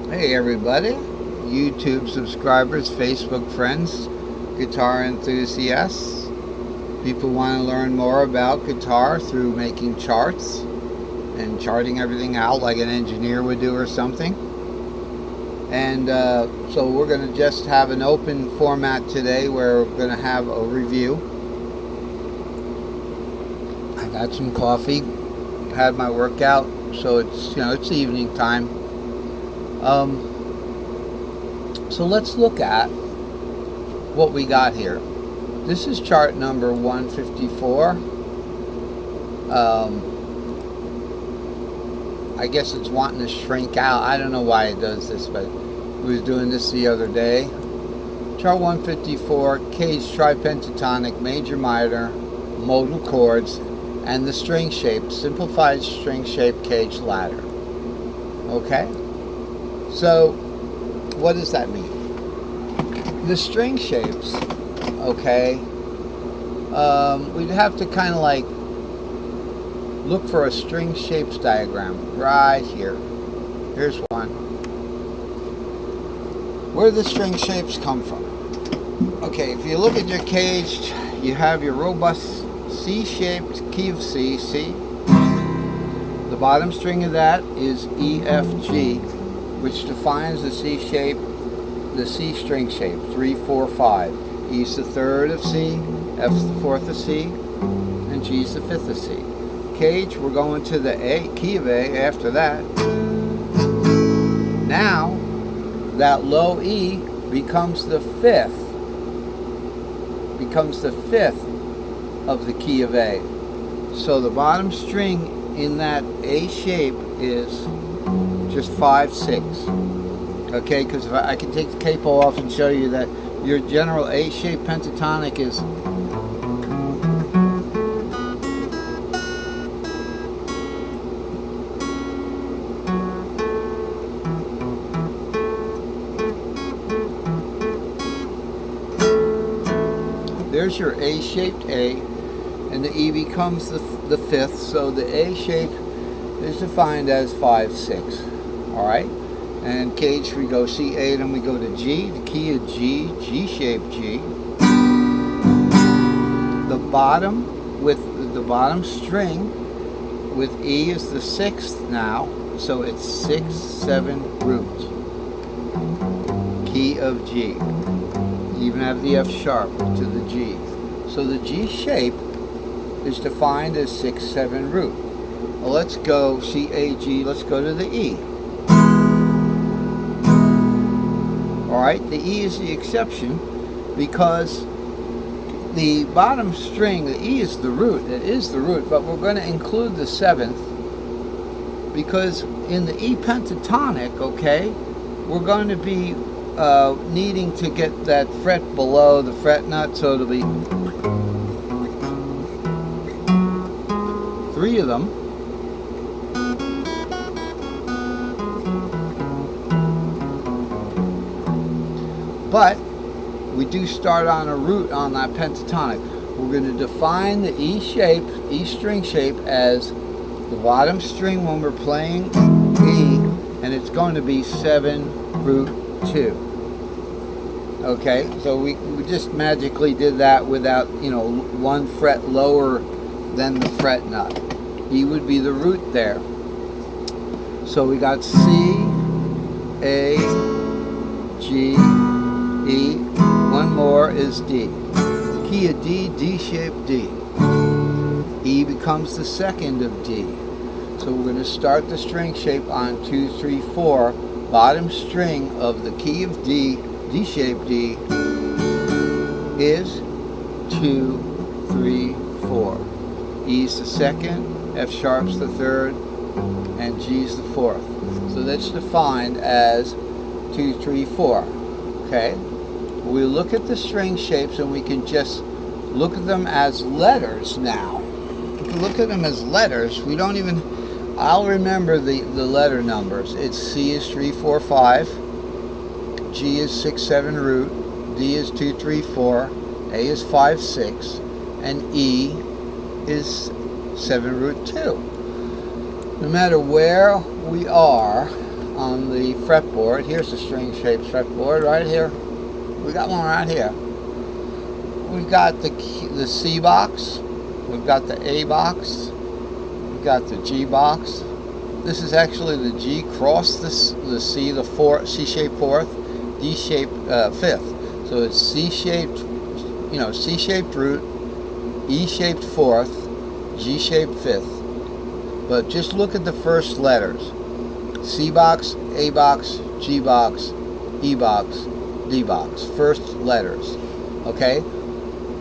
Hey everybody, YouTube subscribers, Facebook friends, guitar enthusiasts, people want to learn more about guitar through making charts and charting everything out like an engineer would do or something. And so we're going to just have an open format today where we're going to have a review. I got some coffee, had my workout, so it's evening time. So let's look at what we got here. This is chart number 154. I guess it's wanting to shrink out. I don't know why it does this, but it was doing this the other day. Chart 154, cage tripentatonic, major minor, modal chords, and the string shape, simplified string shape cage ladder. Okay? So, what does that mean? The string shapes, okay, we'd have to kind of like look for a string shapes diagram right here. Here's one. Where do the string shapes come from? Okay, if you look at your cage, you have your robust C-shaped key of C. The bottom string of that is E, F, G, which defines the C shape, the C string shape, 3, 4, 5. E's the third of C, F's the fourth of C, and G's the fifth of C. Cage, we're going to the A, key of A after that. Now, that low E becomes the fifth of the key of A. So the bottom string in that A shape is just 5, 6. Okay, because if I can take the capo off and show you that your general A-shaped pentatonic is there's your A-shaped A, and the E becomes the fifth, so the A shape is defined as 5, 6. All right? And cage, we go C8 and we go to G, the key of G, G-shaped G. The bottom with the bottom string with E is the sixth now, so it's 6, 7 root. Key of G. You even have the F sharp to the G. So the G shape is defined as 6, 7 root. Well, let's go C, A, G, let's go to the E. Alright, the E is the exception because the bottom string, the E is the root, it is the root, but we're going to include the seventh because in the E pentatonic, okay, we're going to be needing to get that fret below the fret nut, so it'll be 3 of them. But we do start on a root on that pentatonic. We're going to define the E shape, E string shape, as the bottom string when we're playing E, and it's going to be 7 root 2. Okay, so we just magically did that without, 1 fret lower than the fret nut. E would be the root there. So we got C, A, G, E, one more is D. Key of D, D-shaped D. E becomes the second of D. So we're going to start the string shape on 2, 3, 4. Bottom string of the key of D, D-shaped D, is 2, 3, 4. E's the second, F sharp's the third, and G's the fourth. So that's defined as 2, 3, 4. Okay? We look at the string shapes and we can just look at them as letters now. If we look at them as letters, we don't even, I'll remember the letter numbers. It's C is 3, 4, 5, G is 6, 7 root, D is 2, 3, 4, A is 5, 6, and E is 7 root 2. No matter where we are on on the fretboard. Here's the string shaped fretboard right here. We got one right here. We've got the C box. We've got the A box. We've got the G box. This is actually the G cross the C, the C-shaped fourth, D-shaped fifth. So it's C-shaped, C-shaped root, E-shaped fourth, G-shaped fifth. But just look at the first letters. C box, A box, G box, E box, D box. First letters. Okay?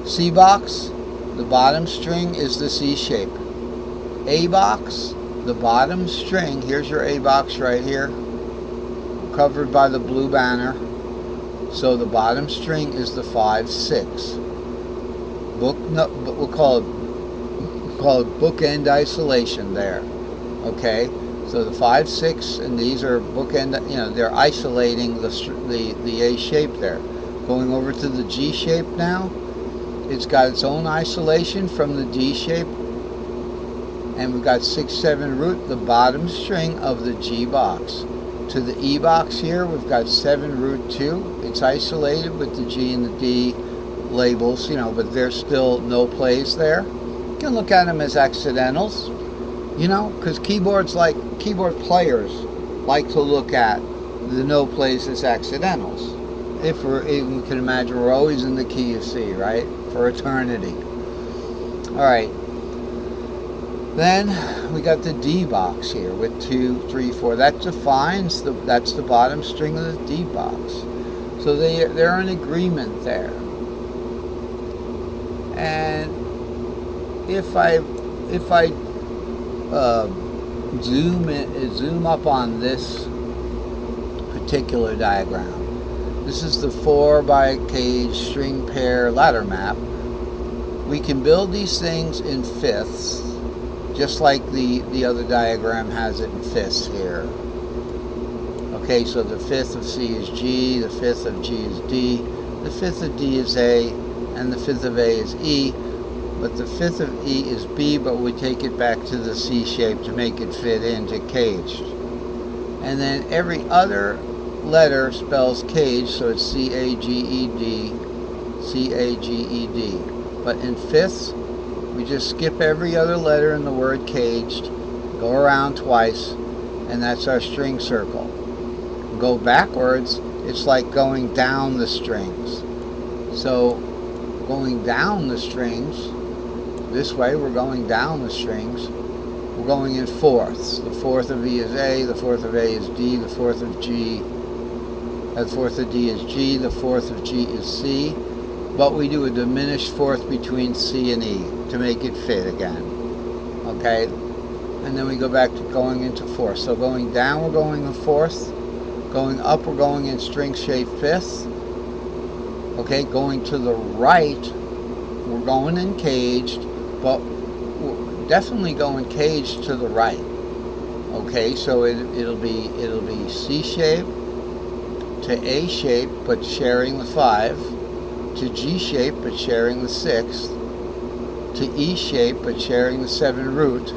C box, the bottom string is the C shape. A box, the bottom string, here's your A box right here, covered by the blue banner. So the bottom string is the 5/6. We'll call it bookend isolation there. Okay, so the 5/6, and these are bookend. They're isolating the A shape there. Going over to the G shape now. It's got its own isolation from the D shape, and we've got 6/7 root, the bottom string of the G box. To the E box here, we've got 7 root 2. It's isolated with the G and the D labels, but there's still no plays there. You can look at them as accidentals, because keyboard players like to look at the no plays as accidentals. If we can imagine, we're always in the key of C, right? For eternity. Alright. Then we got the D box here with 2, 3, 4. That defines that's the bottom string of the D box. So they're in agreement there. And if I zoom up on this particular diagram. This is the 4x-cage string pair ladder map. We can build these things in fifths, just like the other diagram has it in fifths here. Okay, so the fifth of C is G, the fifth of G is D, the fifth of D is A, and the fifth of A is E, but the fifth of E is B, but we take it back to the C shape to make it fit into caged. And then every other letter spells cage, so it's C-A-G-E-D, C-A-G-E-D. But in fifths, we just skip every other letter in the word caged, go around twice, and that's our string circle. Go backwards, it's like going down the strings. So going down the strings, this way we're going down the strings, we're going in fourths. The fourth of E is A, the fourth of A is D, the fourth of G, the fourth of D is G, the fourth of G is C, but we do a diminished fourth between C and E to make it fit again. Okay, and then we go back to going into fourths. So going down, we're going in fourths. Going up, we're going in string shape fifths. Okay, going to the right, we're going in caged, but we're definitely going caged to the right. Okay, so it'll be C shape to A shape, but sharing the 5, to G shape, but sharing the 6th, to E shape, but sharing the 7 root,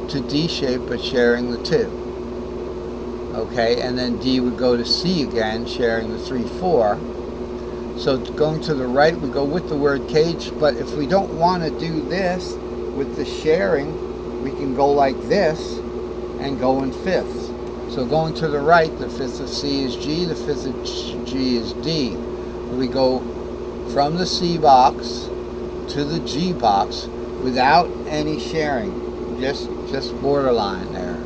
to D shape, but sharing the 2. Okay, and then D would go to C again, sharing the 3, 4. So going to the right, we go with the word cage, but if we don't want to do this with the sharing, we can go like this and go in fifths. So going to the right, the fifth of C is G, the fifth of G is D. We go from the C box to the G box without any sharing, just borderline there.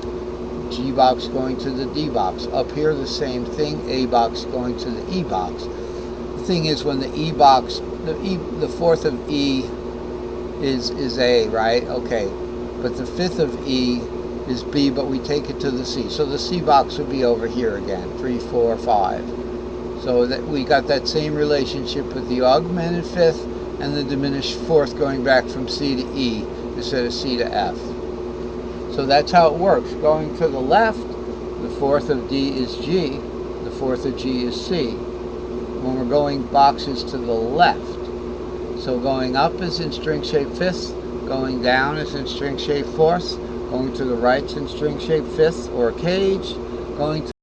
G box going to the D box. Up here the same thing, A box going to the E box. The thing is, when the E box, the fourth of E is A, right? Okay, but the fifth of E is B, but we take it to the C. So the C box would be over here again, 3, 4, 5. So that we got that same relationship with the augmented fifth and the diminished fourth going back from C to E instead of C to F. So that's how it works. Going to the left, the fourth of D is G, the fourth of G is C. When we're going boxes to the left. So going up is in string shape fifths, going down is in string shape fourths, going to the right is in string shape fifths or cage, going to